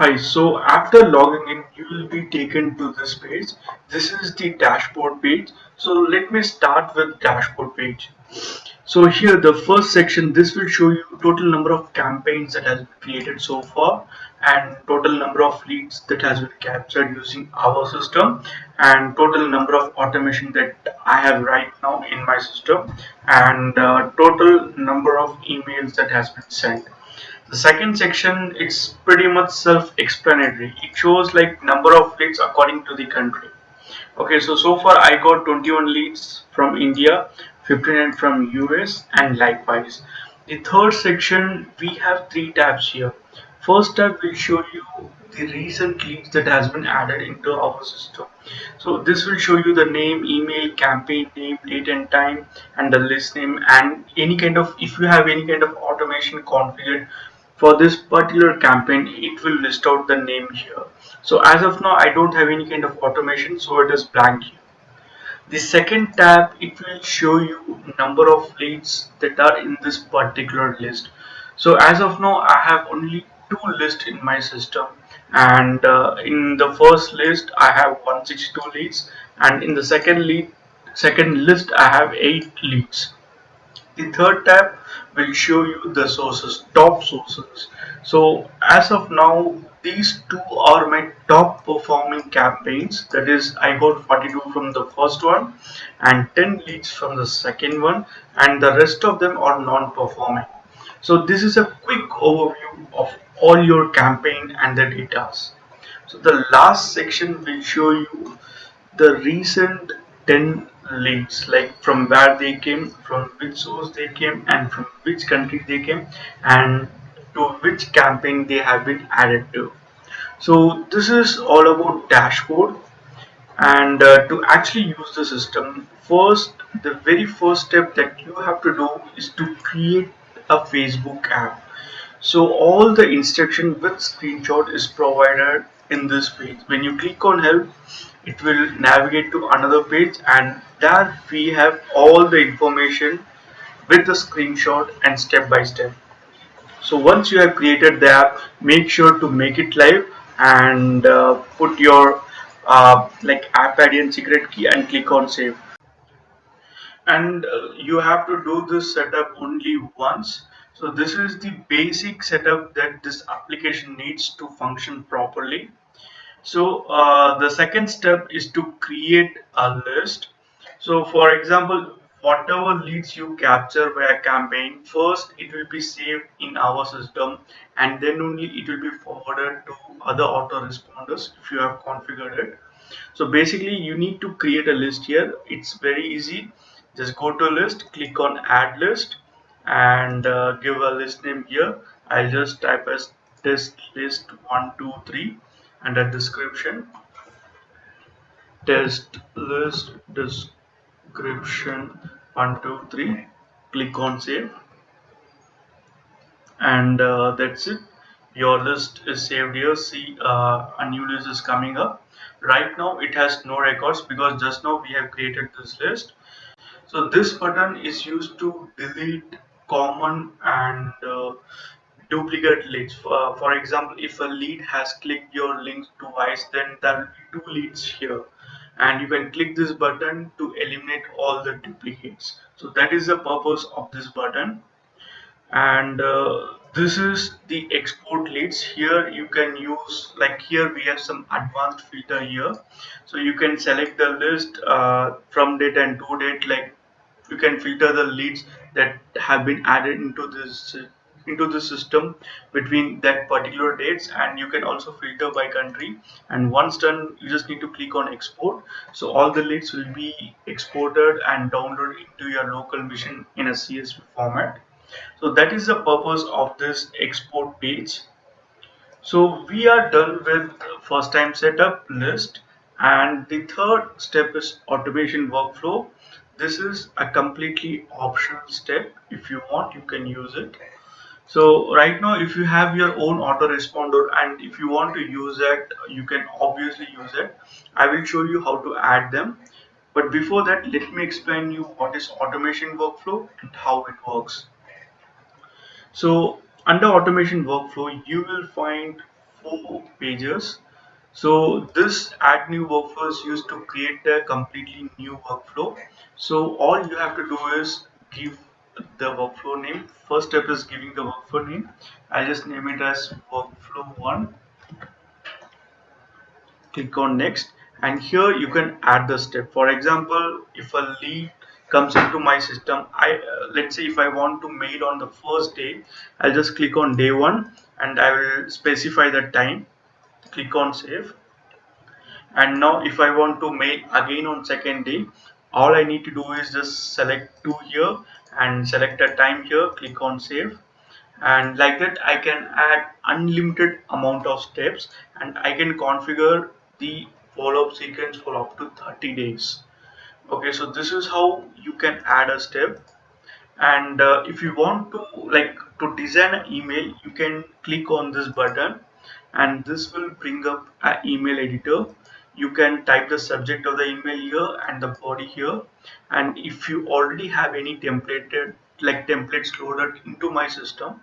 Hi, so after logging in, you will be taken to this page. This is the dashboard page. So let me start with dashboard page. So here the first section, this will show you total number of campaigns that has been created so far and total number of leads that has been captured using our system and total number of automation that I have right now in my system and total number of emails that has been sent. The second section, it's pretty much self-explanatory. It shows like number of leads according to the country. Okay, so far I got 21 leads from India, 59 from US, and likewise. The third section, we have three tabs here. First tab will show you the recent leads that has been added into our system. So this will show you the name, email, campaign name, date and time, and the list name, and any kind of, if you have any kind of automation configured for this particular campaign, it will list out the name here. So as of now I don't have any kind of automation, so it is blank here. The second tab, it will show you number of leads that are in this particular list. So as of now I have only two lists in my system, and in the first list I have 162 leads, and in the second list I have 8 leads. The third tab will show you the sources, top sources. So as of now, these two are my top performing campaigns. That is, I got 42 from the first one and 10 leads from the second one, and the rest of them are non-performing. So this is a quick overview of all your campaign and the data. So the last section will show you the recent 10 leads, like from where they came, from which source they came, and from which country they came, and to which campaign they have been added to. So this is all about dashboard. And to actually use the system, first, the very first step that you have to do is to create a Facebook app. So all the instruction with screenshot is provided in this page. When you click on help, it will navigate to another page, and there we have all the information with the screenshot and step by step. So once you have created the app, make sure to make it live and put your like app ID and secret key and click on save. And you have to do this setup only once. So this is the basic setup that this application needs to function properly. So the second step is to create a list. So for example, whatever leads you capture via campaign, first it will be saved in our system, and then only it will be forwarded to other autoresponders if you have configured it. So basically you need to create a list here. It's very easy. Just go to list, click on add list, and give a list name here. I'll just type as test list 123, and a description, test list description 123. Click on save, and that's it. Your list is saved here. See, a new list is coming up. Right now it has no records because just now we have created this list. So this button is used to delete common and duplicate leads. For example, if a lead has clicked your link twice, then there will be two leads here, and you can click this button to eliminate all the duplicates. So that is the purpose of this button. And this is the export leads. Here you can use, like here we have some advanced filter here, so you can select the list from date and to date. Like you can filter the leads that have been added into the system between that particular dates, and you can also filter by country. And once done, you just need to click on export, so all the leads will be exported and downloaded into your local machine in a CSV format. So that is the purpose of this export page. So we are done with first time setup list, and the third step is automation workflow. This is a completely optional step. If you want, you can use it. So right now, if you have your own autoresponder and if you want to use it, you can obviously use it. I will show you how to add them. But before that, let me explain you what is automation workflow and how it works. So under automation workflow, you will find 4 pages. So this add new workflow is used to create a completely new workflow. So all you have to do is give the workflow name. First step is giving the workflow name. I just name it as workflow 1. Click on next, and here you can add the step. For example, if a lead comes into my system, let's say if I want to mail on the first day, I'll just click on day 1 and I will specify the time. Click on save. And now if I want to mail again on second day, all I need to do is just select 2 here and select a time here. Click on save. And like that I can add unlimited amount of steps, and I can configure the follow-up sequence for up to 30 days. Okay, so this is how you can add a step. And if you want to to design an email, you can click on this button and this will bring up an email editor. You can type the subject of the email here and the body here, and if you already have any templates loaded into my system,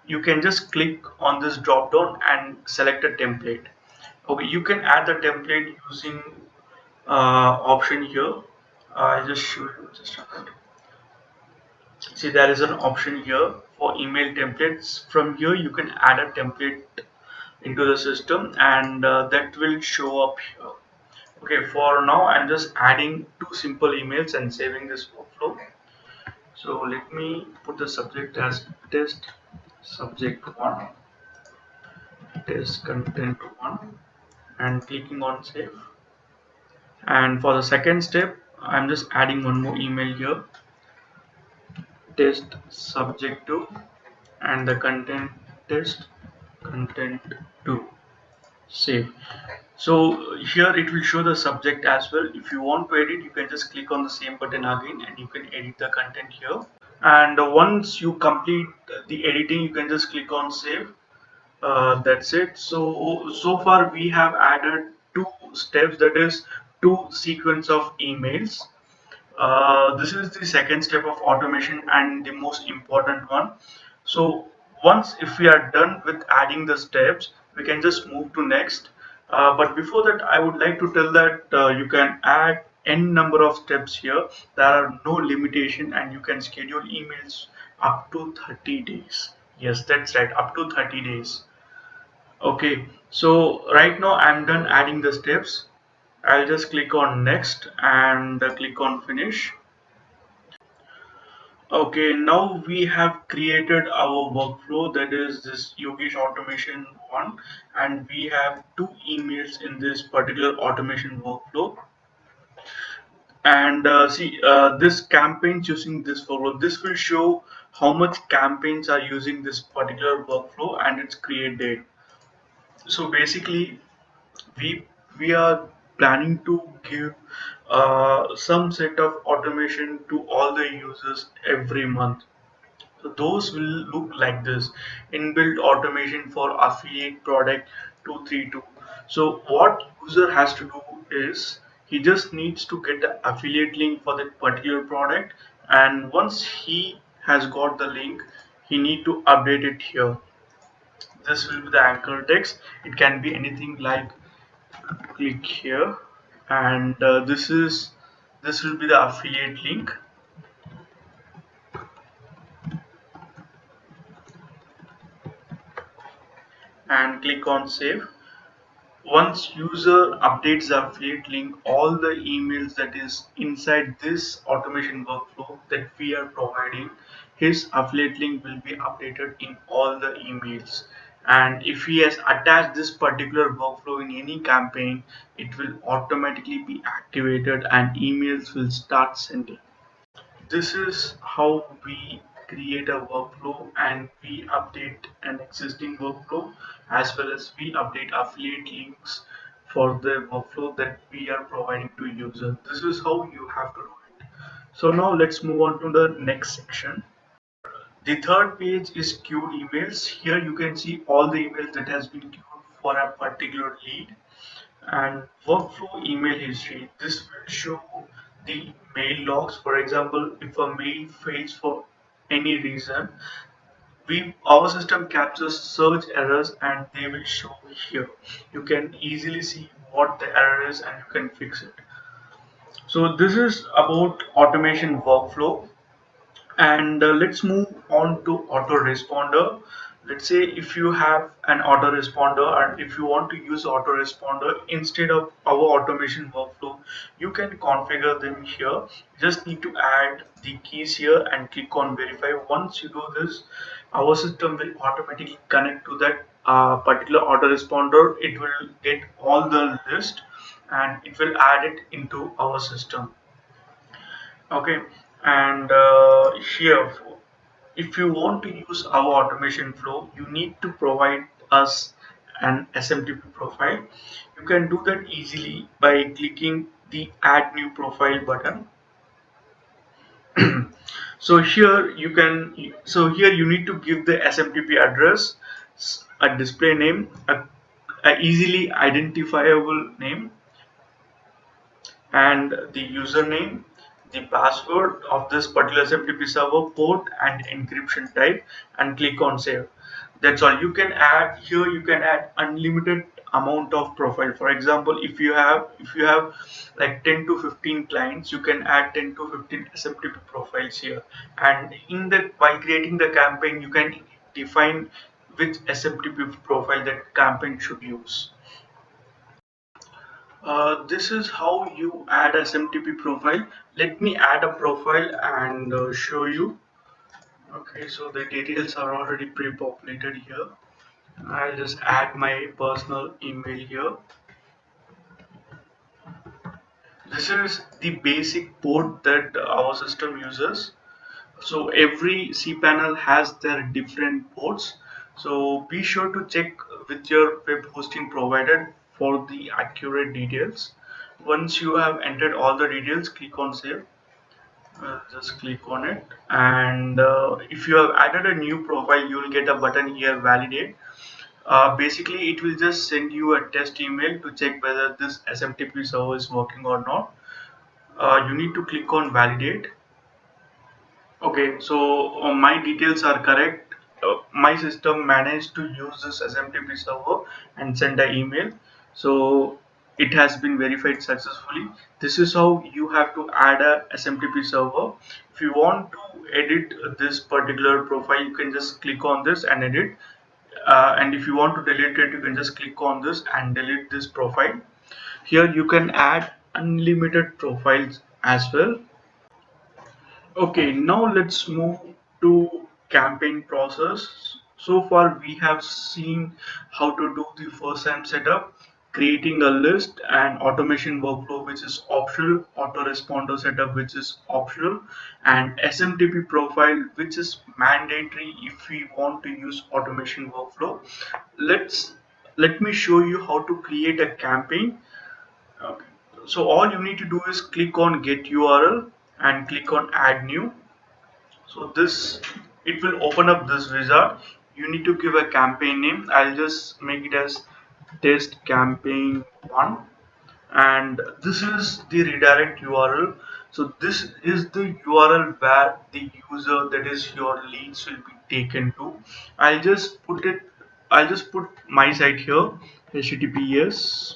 you can just click on this drop down and select a template. Okay, you can add the template using option here. I'll just show you just a minute. See, there is an option here for email templates. From here you can add a template into the system, and that will show up here. Okay, for now I'm just adding 2 simple emails and saving this workflow. So let me put the subject as test subject 1, test content 1, and clicking on save. And for the second step, I'm just adding one more email here, test subject 2, and the content test content 2. Save. So here it will show the subject as well. If you want to edit, you can just click on the same button again and you can edit the content here. And once you complete the editing, you can just click on save. That's it. So far we have added 2 steps, that is 2 sequence of emails. This is the second step of automation and the most important one. So once if we are done with adding the steps, we can just move to next. But before that, I would like to tell that you can add n number of steps here. There are no limitation, and you can schedule emails up to 30 days. Yes, that's right, up to 30 days. Okay, so right now I'm done adding the steps. I'll just click on next and click on finish. Okay, now we have created our workflow, that is this Yogesh automation one, and we have 2 emails in this particular automation workflow. And see, this campaigns using this workflow, this will show how much campaigns are using this particular workflow and its create date. So basically, we we are planning to give some set of automation to all the users every month. So those will look like this: inbuilt automation for affiliate product 232. So what user has to do is he just needs to get the affiliate link for that particular product, and once he has got the link, he need to update it here. This will be the anchor text. It can be anything like click here, and this will be the affiliate link, and click on save. Once user updates the affiliate link, all the emails that is inside this automation workflow that we are providing, his affiliate link will be updated in all the emails. And if he has attached this particular workflow in any campaign, it will automatically be activated and emails will start sending. This is how we create a workflow and we update an existing workflow, as well as we update affiliate links for the workflow that we are providing to user. This is how you have to do it. So now let's move on to the next section. The third page is queued emails. Here you can see all the emails that has been queued for a particular lead. And workflow email history, this will show the mail logs. For example, if a mail fails for any reason, our system captures search errors and they will show here. You can easily see what the error is and you can fix it. So this is about automation workflow. And let's move on to autoresponder. Let's say if you have an autoresponder and if you want to use autoresponder instead of our automation workflow, you can configure them here. Just need to add the keys here and click on verify. Once you do this, our system will automatically connect to that particular autoresponder. It will get all the list and it will add it into our system. Okay, and here, if you want to use our automation flow, you need to provide us an SMTP profile. You can do that easily by clicking the add new profile button. So here you need to give the SMTP address, a display name, a easily identifiable name, and the username, the password of this particular SMTP server, port and encryption type, and click on save. That's all. You can add here, you can add unlimited amount of profile. For example, if you have like 10 to 15 clients, you can add 10 to 15 SMTP profiles here. And in that, while creating the campaign, you can define which SMTP profile that campaign should use. This is how you add a SMTP profile. Let me add a profile and show you. Okay, so the details are already pre-populated here. I'll just add my personal email here. This is the basic port that our system uses. So every cPanel has their different ports. So be sure to check with your web hosting provider for the accurate details. Once you have entered all the details, click on save. Just click on it, and if you have added a new profile, you will get a button here, validate. Basically, it will just send you a test email to check whether this SMTP server is working or not. You need to click on validate. Okay, so my details are correct. My system managed to use this SMTP server and send an email. So it has been verified successfully. This is how you have to add a SMTP server. If you want to edit this particular profile, you can just click on this and edit. And if you want to delete it, you can just click on this and delete this profile. Here you can add unlimited profiles as well. Okay, now let's move to campaign process. So far we have seen how to do the first time setup, creating a list, and automation workflow which is optional, autoresponder setup which is optional, and SMTP profile which is mandatory if we want to use automation workflow. Let me show you how to create a campaign. Okay. So all you need to do is click on get URL and click on add new. So this, it will open up this wizard. You need to give a campaign name. I'll just make it as test campaign 1, and this is the redirect URL. So this is the URL where the user, that is your leads, will be taken to. I'll just put my site here, https,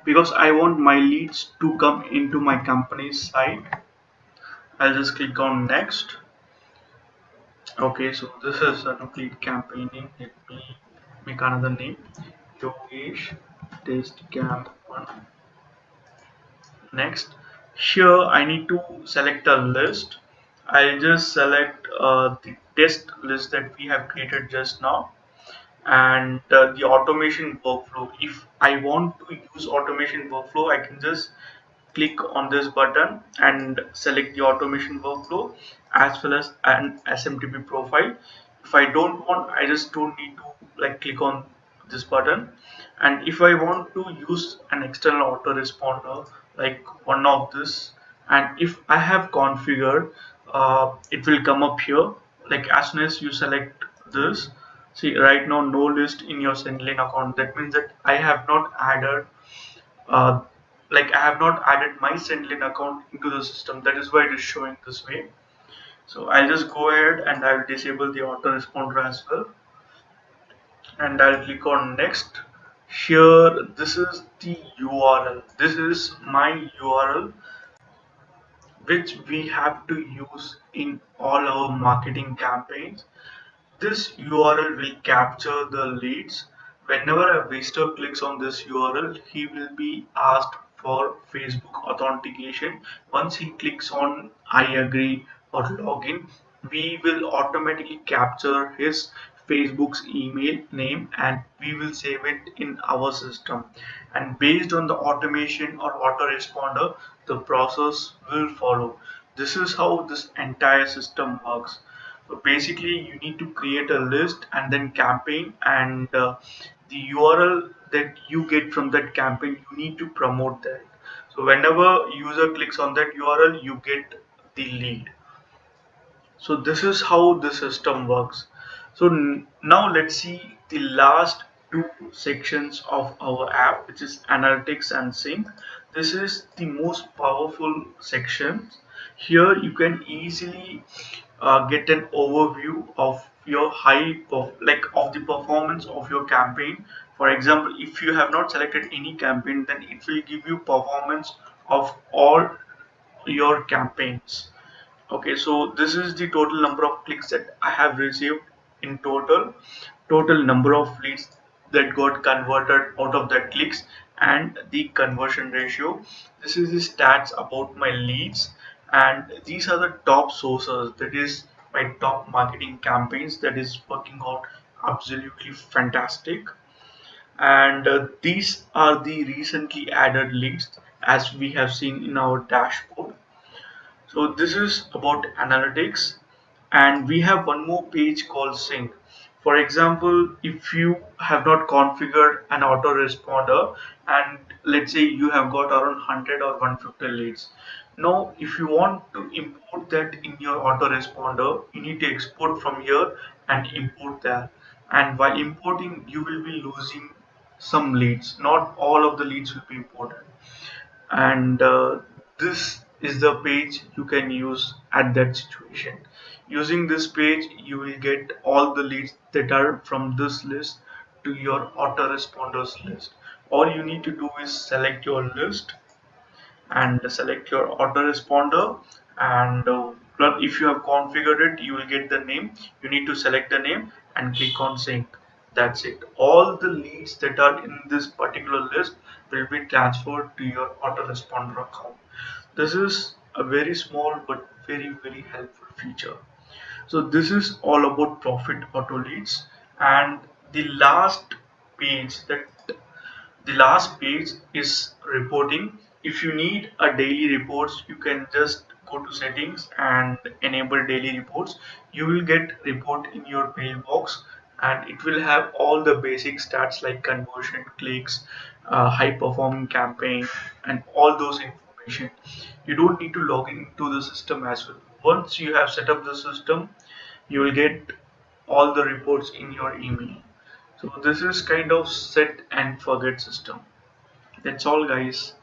because I want my leads to come into my company's site. I'll just click on next. Okay, so this is a complete campaign name. Let me make another name, Yogesh test camp 1. Next, here I need to select a list. I'll just select the test list that we have created just now, and the automation workflow. If I want to use automation workflow, I can just click on this button and select the automation workflow as well as an SMTP profile. If I don't want, I just don't need to like click on this button. And if I want to use an external autoresponder like one of this, and if I have configured, it will come up here. Like as soon as you select this, see right now no list in your Sendlane account. That means that I have not added uh, I have not added my Sendlane account into the system. That is why it is showing this way. So I'll just go ahead and I'll disable the autoresponder as well, and I'll click on next. Here, this is the URL. This is my URL which we have to use in all our marketing campaigns. This URL will capture the leads. Whenever a visitor clicks on this URL, he will be asked for Facebook authentication. Once he clicks on I agree or login, we will automatically capture his Facebook's email name and we will save it in our system. And based on the automation or autoresponder, the process will follow. This is how this entire system works. So basically, you need to create a list and then campaign, and the URL that you get from that campaign, you need to promote that. So whenever user clicks on that URL, you get the lead. So this is how the system works. So now let's see the last two sections of our app, which is analytics and sync. This is the most powerful section. Here you can easily get an overview of your of the performance of your campaign. For example, if you have not selected any campaign, then it will give you performance of all your campaigns. Okay, so this is the total number of clicks that I have received in total number of leads that got converted out of that clicks, and the conversion ratio. This is the stats about my leads, and these are the top sources, that is my top marketing campaigns that is working out absolutely fantastic. And these are the recently added leads as we have seen in our dashboard. So this is about analytics, and we have one more page called sync. For example, if you have not configured an autoresponder and let's say you have got around 100 or 150 leads. Now, if you want to import that in your autoresponder, you need to export from here and import there. And while importing, you will be losing some leads. Not all of the leads will be imported, and this is the page you can use at that situation. Using this page, you will get all the leads that are from this list to your autoresponders list. All you need to do is select your list and select your autoresponder, and if you have configured it, you will get the name. You need to select the name and click on sync. That's it. All the leads that are in this particular list will be transferred to your autoresponder account. This is a very small but very helpful feature. So this is all about profit auto leads. And the last page, the last page is reporting. If you need a daily reports, you can just go to settings and enable daily reports. You will get report in your mailbox, and it will have all the basic stats like conversion, clicks, high performing campaign, and all those information. You don't need to log into the system as well. Once you have set up the system, you will get all the reports in your email. So this is kind of set and forget system. That's all, guys.